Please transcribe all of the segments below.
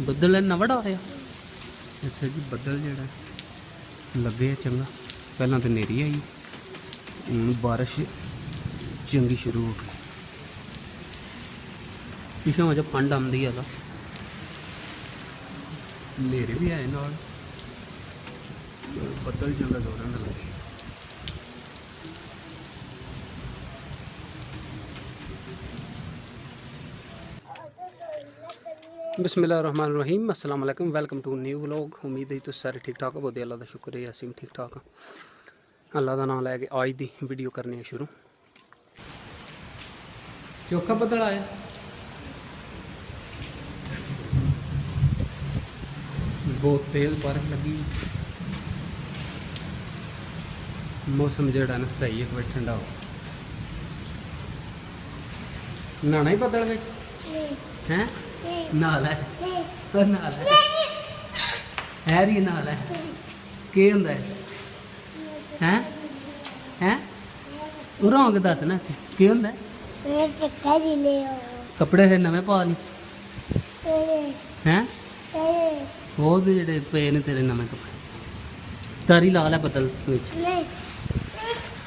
बदल इन्ना बड़ा आया। अच्छा जी, बदल जड़ा लगे चंगा। पहला तो नेरी आई, हूँ बारिश चंगी शुरू हो गई। पिछों अज फंड आंदी है, नेरे भी आए नाल, बदल चंगा जोरन लगे। बिस्मिल्लाहिर्रहमानिर्रहीम, अस्सलाम वालेकुम, वेलकम टू न्यू व्लॉग। उम्मीद है तुम सारे ठीक ठाक हो। बहुत अल्लाह का शुक्र है, असीम ठीक ठाक हाँ। अल्लाह का नाम लैके आज की वीडियो करने शुरू। चौखा बदल आया, बहुत तेज बारिश लगी। मौसम जड़ा ना सही है, कोई ठंडा हो। नहाना ही बदल में हैं, नहा लै नहा लै हैरी नहा लै। केह् होंदा है हैं रंग दस ना, केह् होंदा है? कपड़े फिर नमें पा ली हैं, वो जेह्ड़े पे ने तेरे नमें कपड़े। तारी ला लै बदल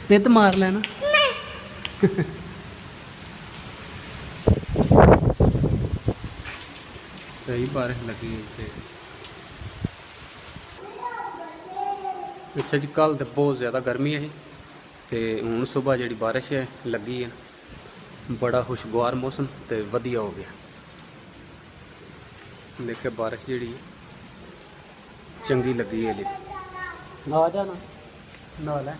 पित मार लैना। सही बारिश लगी है। अच्छा जी, कल तो बहुत ज़्यादा गर्मी है, तो हूँ सुबह जी बारिश है लगी है, बड़ा खुशगवार मौसम तो वधिया हो गया। देखिए बारिश जी चंगी लगी है। ना जाना नहा लै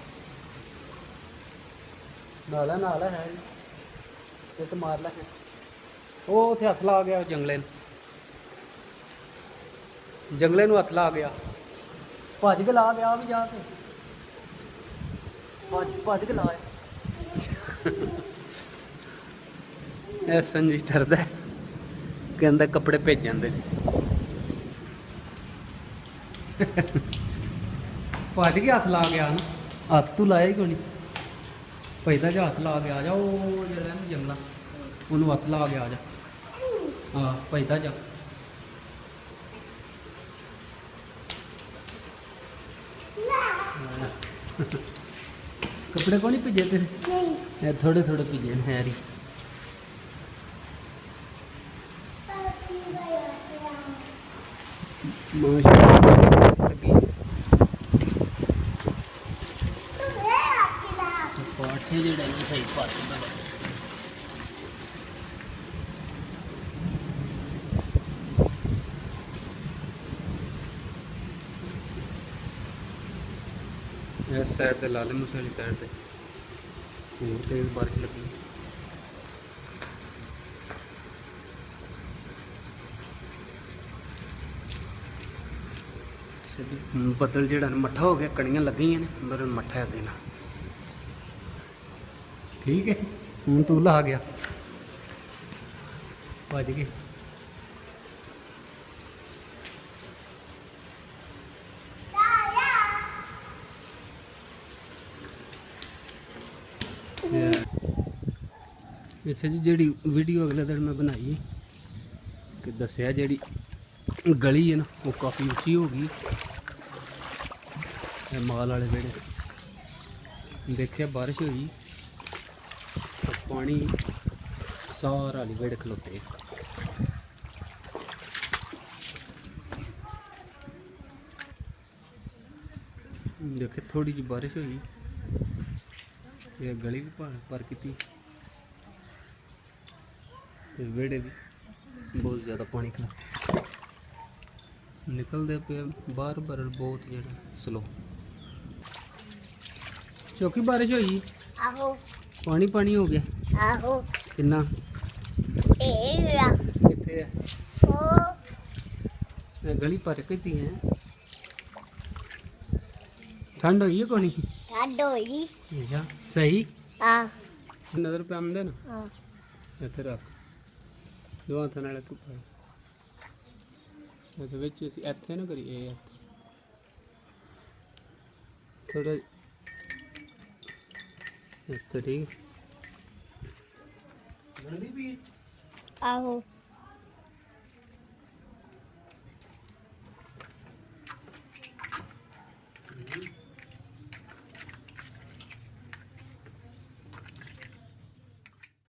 नहा लै नहा लै है तो मार लै। वो उत्थे हथ ला गया, जंगले नूं हथ ला गया, भज के ला गया भी जाके, भज के लाया। संजी डरदा कहता कपड़े भेजन दे। भज के हथ ला गया ना, हथ तू लाया ही कोई नहीं, पैसा जा हथ ला गया। आ जा, वो जरा जंगला उन्होंने हथ ला गया। आ जा, हाँ पैसा जा। कपड़े को नहीं भिजे तेरे? थोड़े थोड़े भिजे हैं यारी। पाठे जो सही पाठ इस साइड से लाले मूसे वाली साइड से और तेज बारिश लगी। बदल जड़ा मट्ठा हो गया, कड़ियाँ लगी ने पर मट्ठा अगे ना। ठीक है, हूँ तू ला गया भज के। अच्छा जी, जी वीडियो अगले दिन मैं बनाई कि दसिया जी गली है ना वो काफ़ी उच्ची हो गई। माल वाले बेड़े देखिया बारिश हुई तो पानी सारा वाली बेड़े खलोते। देखे थोड़ी जी बारिश हुई, ये गली भी पार की, वेड़े भी बहुत ज़्यादा पानी खिला निकलते पे बार बार बहुत जरा स्लो। चौकी बारिश हुई, आहो पानी पानी हो गया, आहो कितना कितने है गली पर कितनी है। ठंड हुई है कोनी? ठंड हुई अच्छा सही। हाँ नजर पे आमदे ना। हाँ इत्थे रख दो हाथ नाल तू पा विच इत्थे ना करी ए थोड़ा इत्थे ठीक। ਲੱਗਣ ਦੀ ਵੀ ਆਹੋ